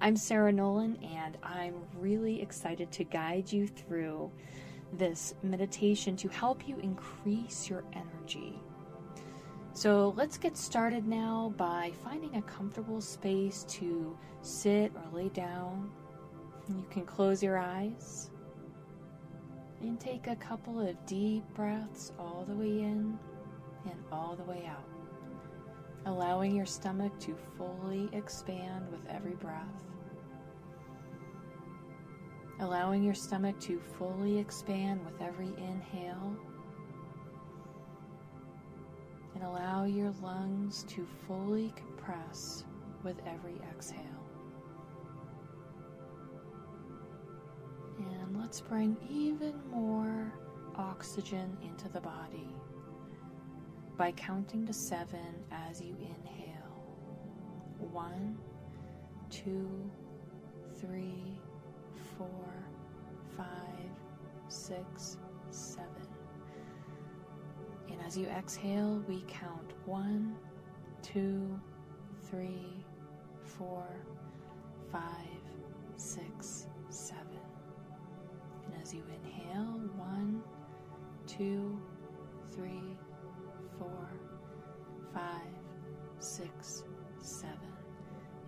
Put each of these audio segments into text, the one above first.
I'm Sarah Nolan, and I'm really excited to guide you through this meditation to help you increase your energy. So let's get started now by finding a comfortable space to sit or lay down. You can close your eyes and take a couple of deep breaths all the way in and all the way out, allowing your stomach to fully expand with every breath. Allowing your stomach to fully expand with every inhale. And allow your lungs to fully compress with every exhale. And let's bring even more oxygen into the body by counting to 7 as you inhale. 1, 2, 3, 4, 5, 6, 7. And as you exhale, we count 1, 2, 3, 4, 5, 6, 7. And as you inhale, 1, 2, 3, 4, 5, 6, 7.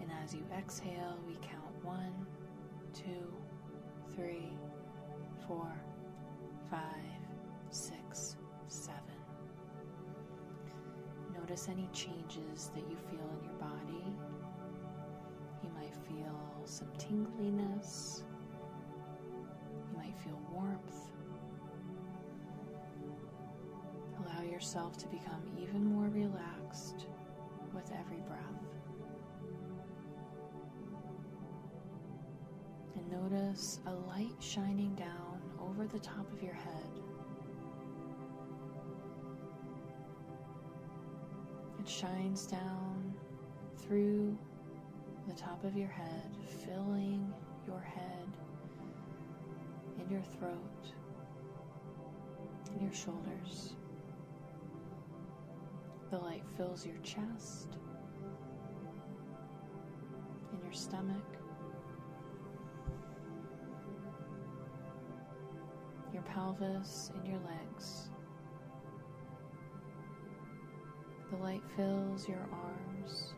And as you exhale, we count 1, 2, 3, 4, 5, 6, 7. Notice any changes that you feel in your body. You might feel some tingliness. You might feel warmth. Allow yourself to become even more relaxed with every breath. And notice a light shining down over the top of your head. It shines down through the top of your head, filling your head and your throat and your shoulders. The light fills your chest and your stomach, your pelvis and your legs. The light fills your arms,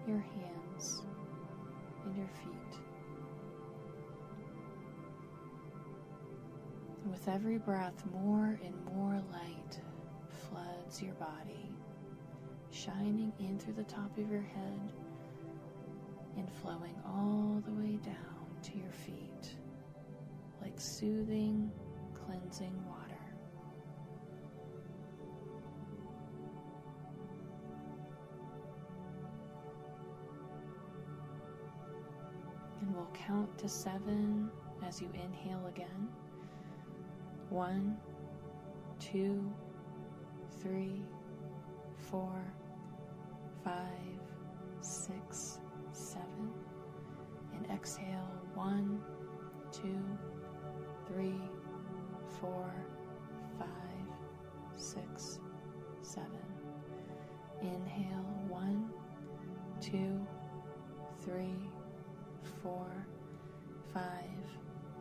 your hands, and your feet. And with every breath, more and more light floods your body, shining in through the top of your head and flowing all the way down to your feet, like soothing, cleansing water. And we'll count to 7 as you inhale again. 1, 2, 3, 4, 5, 6, 7. And exhale. 1, 2, 3, 4, 5, 6, 7. Inhale. 1, 2, 3, 4, 5,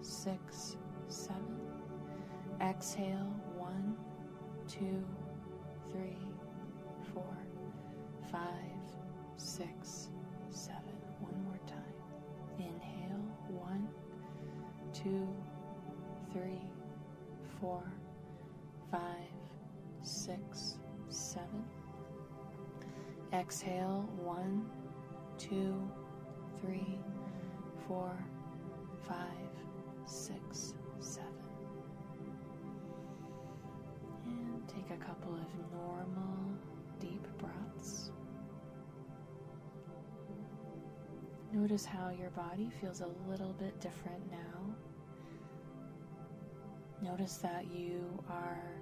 6, 7. Exhale. 1, 2, 3, 4, 5, 6, 7. One more time. Inhale. 1, 2, 3, 4, 5, 6, 7. Exhale. 1, 2, 3, 4, 5, 6, 7. And take a couple of normal, deep breaths. Notice how your body feels a little bit different now. Notice that you are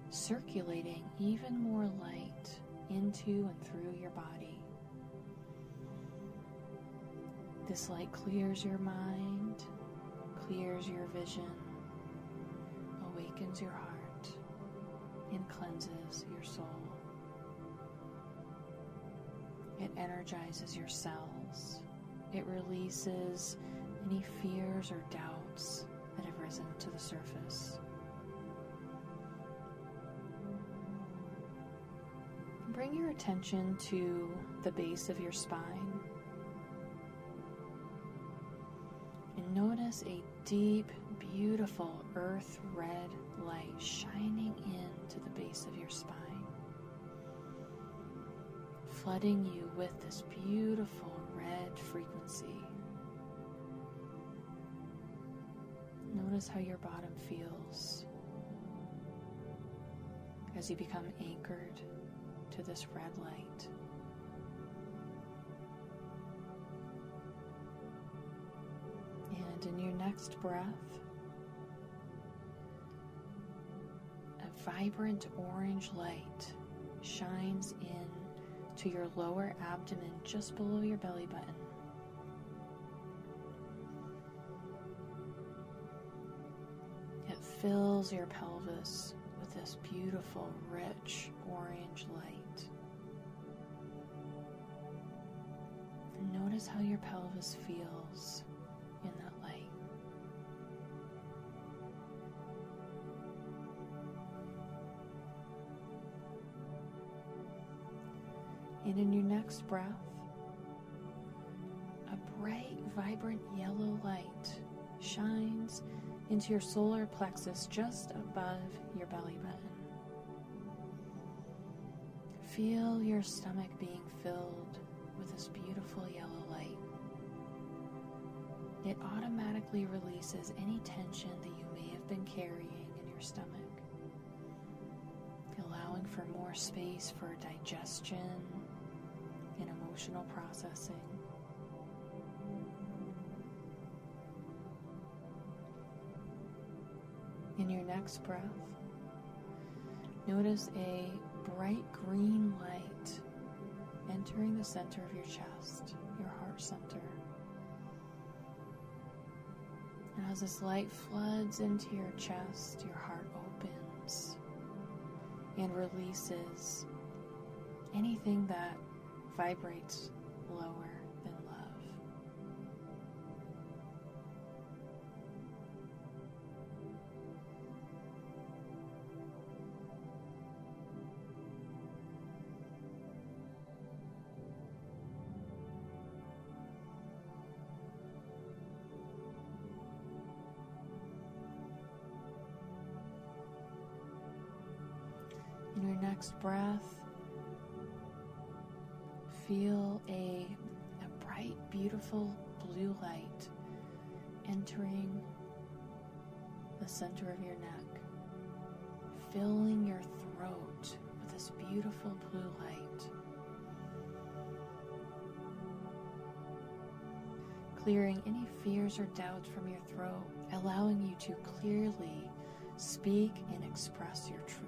circulating even more light into and through your body. This light clears your mind, clears your vision, awakens your heart, and cleanses your soul. It energizes your cells. it releases any fears or doubts that have risen to the surface. Bring your attention to the base of your spine and notice a deep, beautiful earth red light shining into the base of your spine, flooding you with this beautiful red frequency. Notice how your bottom feels as you become anchored to this red light. And in your next breath, a vibrant orange light shines in to your lower abdomen just below your belly button. It fills your pelvis with this beautiful, rich orange light. And notice how your pelvis feels in that light. And in your next breath, a bright, vibrant yellow light shines into your solar plexus just above your belly button. Feel your stomach being filled with this beautiful yellow light. It automatically releases any tension that you may have been carrying in your stomach, allowing for more space for digestion and emotional processing. In your next breath, notice a bright green light entering the center of your chest, your heart center. And as this light floods into your chest, your heart opens and releases anything that vibrates lower than love. In your next breath, feel a bright, beautiful blue light entering the center of your neck, filling your throat with this beautiful blue light, clearing any fears or doubts from your throat, allowing you to clearly speak and express your truth.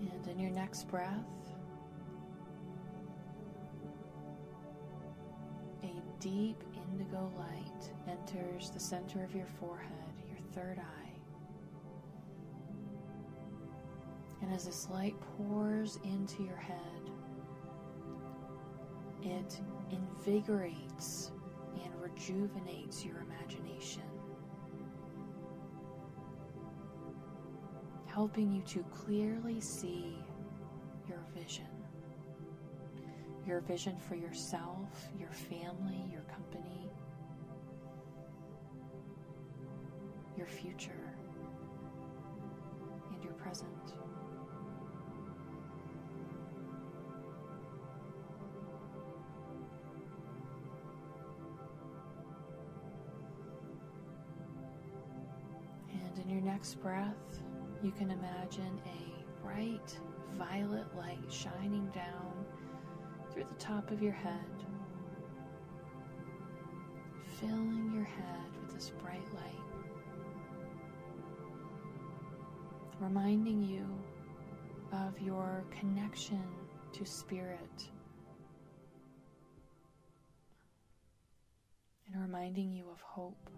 And in your next breath, a deep indigo light enters the center of your forehead, your third eye. And as this light pours into your head, it invigorates and rejuvenates your imagination, helping you to clearly see your vision for yourself, your family, your company, your future, and your present. And in your next breath, you can imagine a bright violet light shining down through the top of your head, filling your head with this bright light, reminding you of your connection to spirit, and reminding you of hope.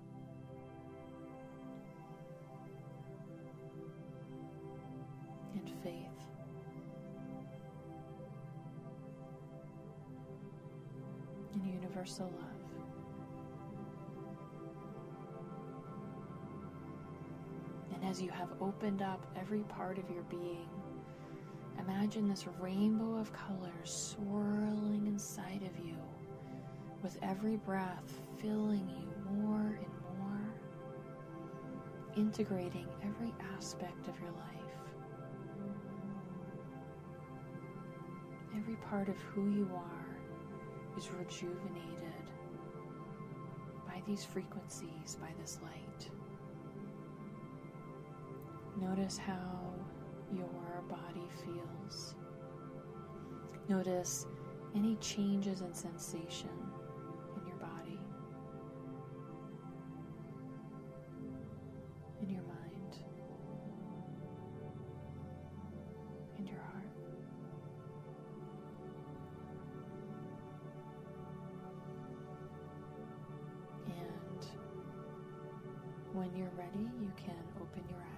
universal love. And as you have opened up every part of your being, imagine this rainbow of colors swirling inside of you, with every breath filling you more and more, integrating every aspect of your life. Every part of who you are is rejuvenated by these frequencies, by this light. Notice how your body feels. Notice any changes in sensation in your body, in your mind, in your heart. And when you're ready, you can open your eyes.